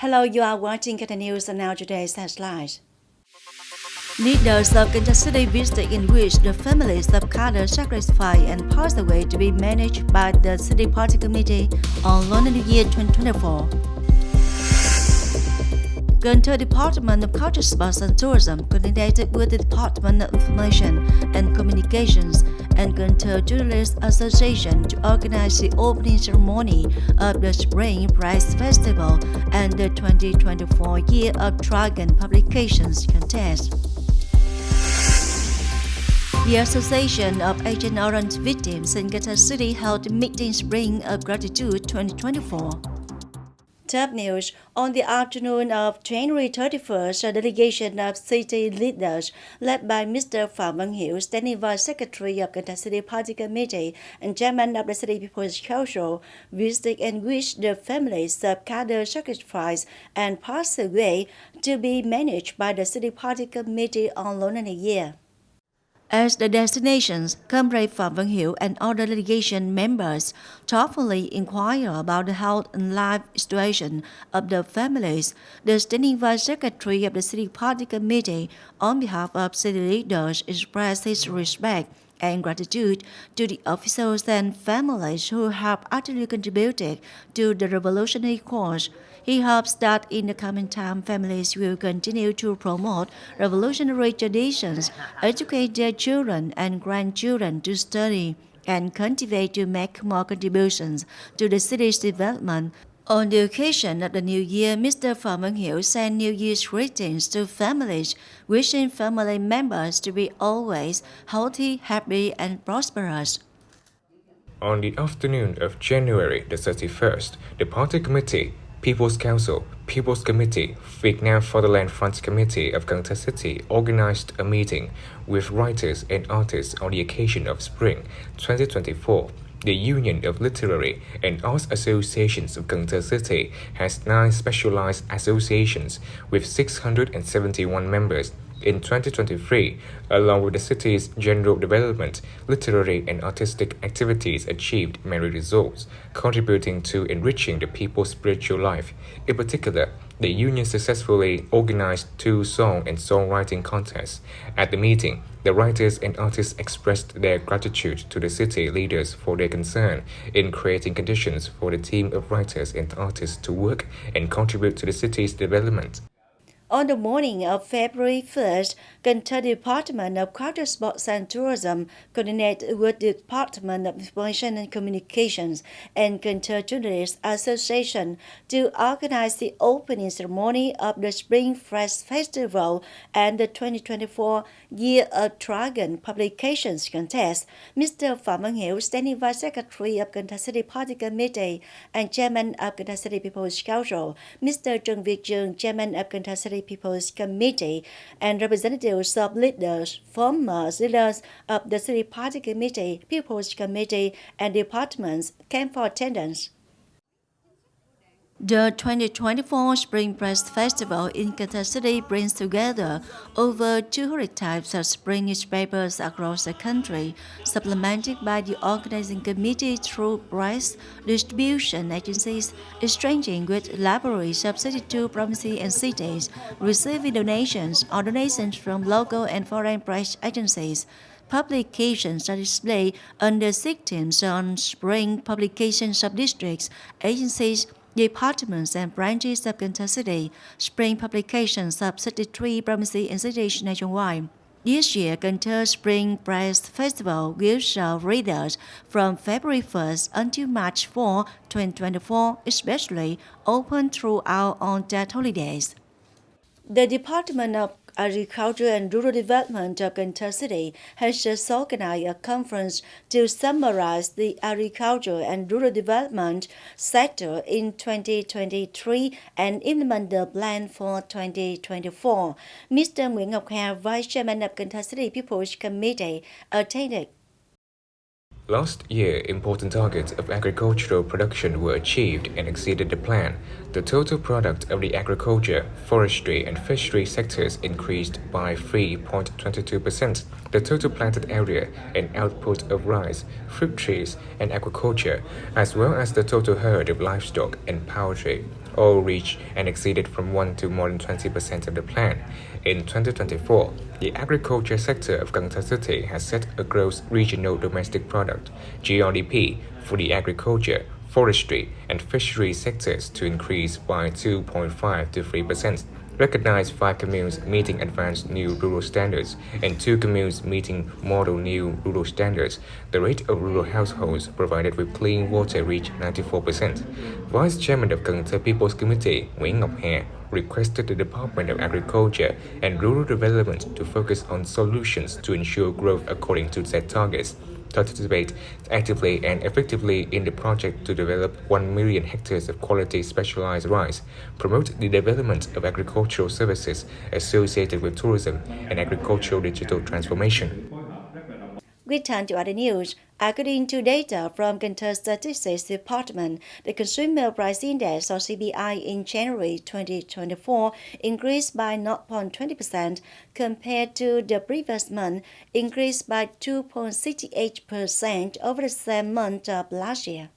Hello, you are watching Kênh News and now today's headlines. Leaders of Cần Thơ City visited in which the families of cadres sacrificed and passed away to be managed by the City Party Committee on Lunar New Year 2024. Cần Thơ Department of Culture, Sports and Tourism coordinated with the Department of Information and Communications and Cần Thơ Journalists Association to organize the opening ceremony of the Spring Press Festival and the 2024 Year of Dragon Publications contest. The Association of Agent Orange Victims in Cần Thơ City held a meeting Spring of Gratitude 2024. Top news. On the afternoon of January 31st, a delegation of city leaders led by Mr. Phạm Văn Hiểu, Standing Vice Secretary of Cần Thơ City Party Committee and Chairman of the City People's Council, visited and wished the families of cadres sacrificed and passed away to be managed by the City Party Committee on Lunar New Year. As the destinations, Comrade Phạm Văn Hiểu and other delegation members thoughtfully inquire about the health and life situation of the families, the Standing Vice Secretary of the City Party Committee, on behalf of city leaders, expressed his respect and gratitude to the officials and families who have actively contributed to the revolutionary cause. He hopes that in the coming time, families will continue to promote revolutionary traditions, educate their children and grandchildren to study, and cultivate to make more contributions to the city's development. On the occasion of the New Year, Mr. Phạm Văn Hiểu sent New Year's greetings to families, wishing family members to be always healthy, happy, and prosperous. On the afternoon of January the 31st, the Party Committee, People's Council, People's Committee, Vietnam Fatherland Front Committee of Cần Thơ City organized a meeting with writers and artists on the occasion of Spring 2024. The Union of Literary and Arts Associations of Cần Thơ City has 9 specialized associations with 671 members. In 2023, along with the city's general development, literary and artistic activities achieved many results, contributing to enriching the people's spiritual life. In particular, the union successfully organized 2 song and songwriting contests. At the meeting, the writers and artists expressed their gratitude to the city leaders for their concern in creating conditions for the team of writers and artists to work and contribute to the city's development. On the morning of February 1st, Cần Thơ Department of Culture, Sports and Tourism coordinated with the Department of Information and Communications and Cần Thơ Journalists Association to organize the opening ceremony of the Spring Press Festival and the 2024 Year of Dragon Publications contest. Mr. Phạm Văn Hiểu, Standing Vice Secretary of Cần Thơ City Party Committee and Chairman of Cần Thơ City People's Council, Mr. Trần Việt Trường, Chairman of Cần Thơ City People's Committee, and representatives of leaders, former leaders of the City Party Committee, People's Committee, and departments came for attendance. The 2024 Spring Press Festival in Cần Thơ City brings together over 200 types of spring newspapers across the country, supplemented by the organizing committee through press distribution agencies, exchanging with libraries of 62 provinces and cities, receiving donations or donations from local and foreign press agencies. Publications are displayed under 6 themes on spring publications of districts, agencies, departments and branches of Cần Thơ City, spring publications of 63 provinces and cities nationwide. This year, Cần Thơ Spring Press Festival will serve readers from February 1st until March 4, 2024, especially open throughout on that holidays. The Department of Agriculture and Rural Development of Cần Thơ City has just organized a conference to summarize the agriculture and rural development sector in 2023 and implement the plan for 2024. Mr. Nguyễn Ngọc Hà, Vice Chairman of Cần Thơ City People's Committee, attended. Last year, important targets of agricultural production were achieved and exceeded the plan. The total product of the agriculture, forestry and fishery sectors increased by 3.22%. The total planted area and output of rice, fruit trees and aquaculture, as well as the total herd of livestock and poultry, all reached and exceeded from 1 to more than 20% of the plan. In 2024, the agriculture sector of Cần Thơ City has set a gross regional domestic product (GRDP) for the agriculture, forestry, and fishery sectors to increase by 2.5 to 3%. Recognized 5 communes meeting advanced new rural standards and 2 communes meeting model new rural standards. The rate of rural households provided with clean water reached 94%. Vice Chairman of Cần Thơ People's Committee, Nguyễn Ngọc Hè, requested the Department of Agriculture and Rural Development to focus on solutions to ensure growth according to set targets. Participate actively and effectively in the project to develop 1 million hectares of quality specialized rice, promote the development of agricultural services associated with tourism and agricultural digital transformation. We turn to other news. According to data from Cần Thơ Statistics Department, the Consumer Price Index or CPI in January 2024 increased by 0.20% compared to the previous month, increased by 2.68% over the same month of last year.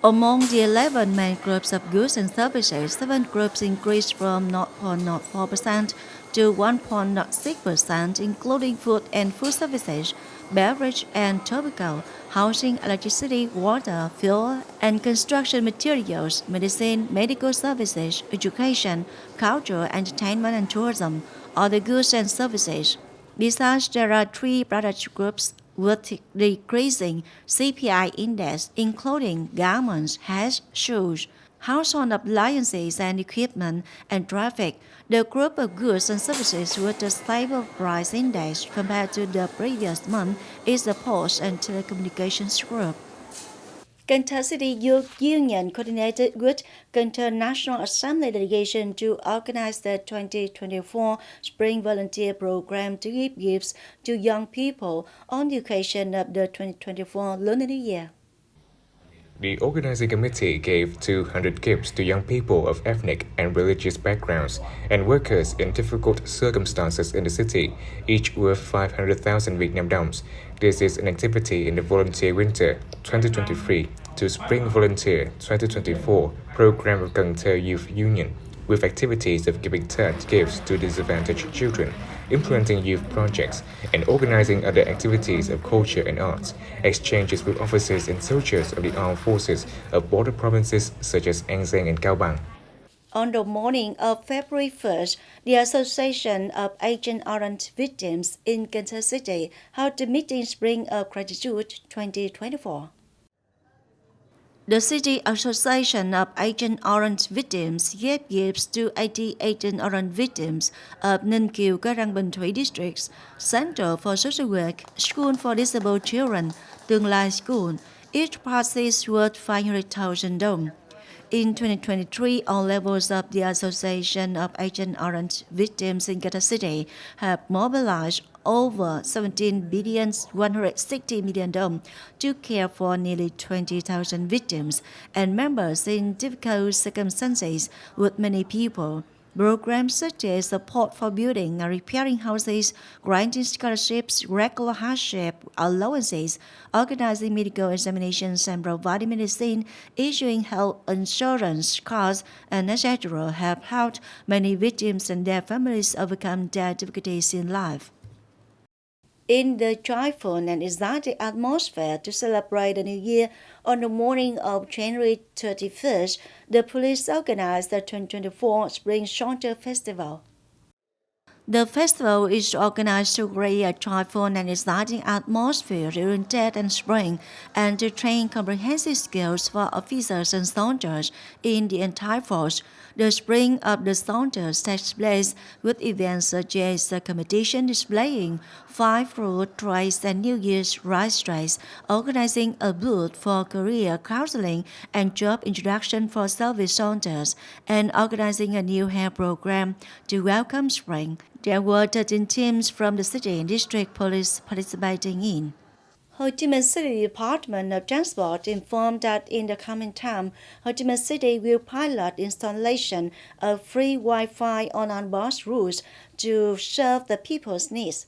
Among the 11 main groups of goods and services, 7 groups increased from 0.04% to 1.06%, including food and food services, beverage and tobacco, housing, electricity, water, fuel, and construction materials, medicine, medical services, education, culture, entertainment, and tourism, other goods and services. Besides, there are 3 product groups with decreasing CPI index, including garments, hats, shoes, household appliances and equipment, and traffic. The group of goods and services with a stable price index compared to the previous month is the Post and Telecommunications Group. Cần Thơ City Youth Union coordinated with Cần Thơ National Assembly delegation to organize the 2024 Spring Volunteer Program to give gifts to young people on the occasion of the 2024 Lunar New Year. The organizing committee gave 200 gifts to young people of ethnic and religious backgrounds and workers in difficult circumstances in the city, each worth 500,000 Vietnam đồng. This is an activity in the Volunteer Winter 2023 to Spring Volunteer 2024 program of Cần Thơ Youth Union, with activities of giving gifts to disadvantaged children, implementing youth projects, and organizing other activities of culture and arts, exchanges with officers and soldiers of the armed forces of border provinces such as An Giang and Cao Bằng. On the morning of February 1st, the Association of Agent Orange Victims in Cần Thơ City held the meeting Spring of Gratitude 2024. The City Association of Agent Orange Victims gave gifts to 80 Agent Orange victims of Ninh Kiều, Garang Bình Thủy districts, Center for Social Work, School for Disabled Children, Tương Lai School. Each party is worth 500,000 đồng. In 2023, all levels of the Association of Agent Orange Victims in Cần Thơ City have mobilized over 17,160 million đồng to care for nearly 20,000 victims and members in difficult circumstances with many people. Programs such as support for building and repairing houses, granting scholarships, regular hardship allowances, organizing medical examinations and providing medicine, issuing health insurance cards, and etc. have helped many victims and their families overcome their difficulties in life. In the joyful and exciting atmosphere to celebrate the New Year, on the morning of January 31st, the police organized the 2024 Spring Shelter Festival. The festival is organized to create a joyful and exciting atmosphere during dead and spring and to train comprehensive skills for officers and soldiers in the entire force. The Spring of the Soldiers takes place with events such as a competition displaying 5 road race and New Year's rice race, organizing a booth for career counseling and job introduction for service soldiers, and organizing a new hair program to welcome spring. There were 13 teams from the city and district police participating in. Ho Chi Minh City Department of Transport informed that in the coming time, Ho Chi Minh City will pilot installation of free Wi-Fi on bus routes to serve the people's needs.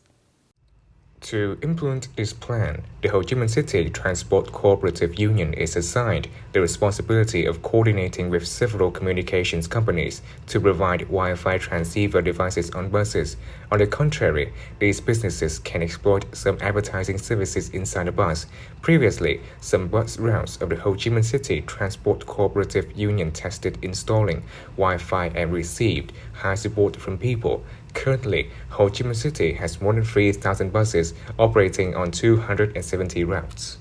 To implement this plan, the Ho Chi Minh City Transport Cooperative Union is assigned the responsibility of coordinating with several communications companies to provide Wi-Fi transceiver devices on buses. On the contrary, these businesses can exploit some advertising services inside the bus. Previously, some bus routes of the Ho Chi Minh City Transport Cooperative Union tested installing Wi-Fi and received high support from people. Currently, Ho Chi Minh City has more than 3,000 buses operating on 270 routes.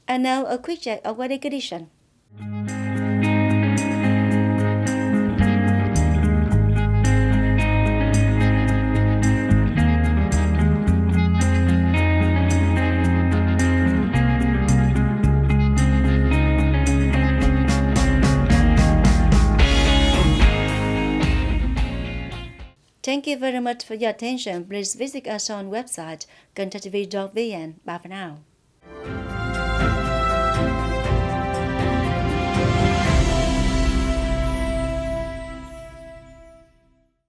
And now a quick check of weather condition. Thank you very much for your attention. Please visit us on website kênh tv.vn. Bye for now.